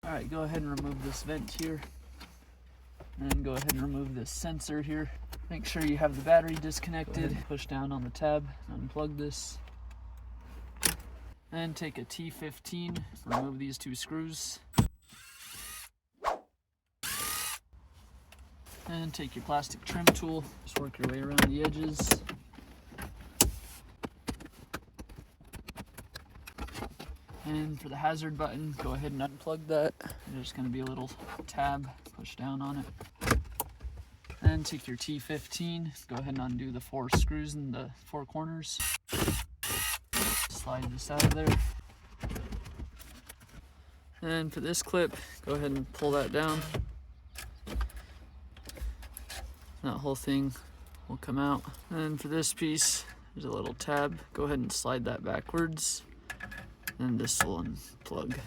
Alright, go ahead and remove this vent here. And go ahead and remove this sensor here. Make sure you have the battery disconnected. Push down on the tab, unplug this. And take a T15, remove these 2 screws. And take your plastic trim tool, just work your way around the edges. And for the hazard button, go ahead and unplug that. There's going to be a little tab, push down on it. And take your T15, go ahead and undo the 4 screws in the 4 corners. Slide this out of there. And for this clip, go ahead and pull that down. That whole thing will come out. And for this piece, there's a little tab. Go ahead and slide that backwards. And this will unplug.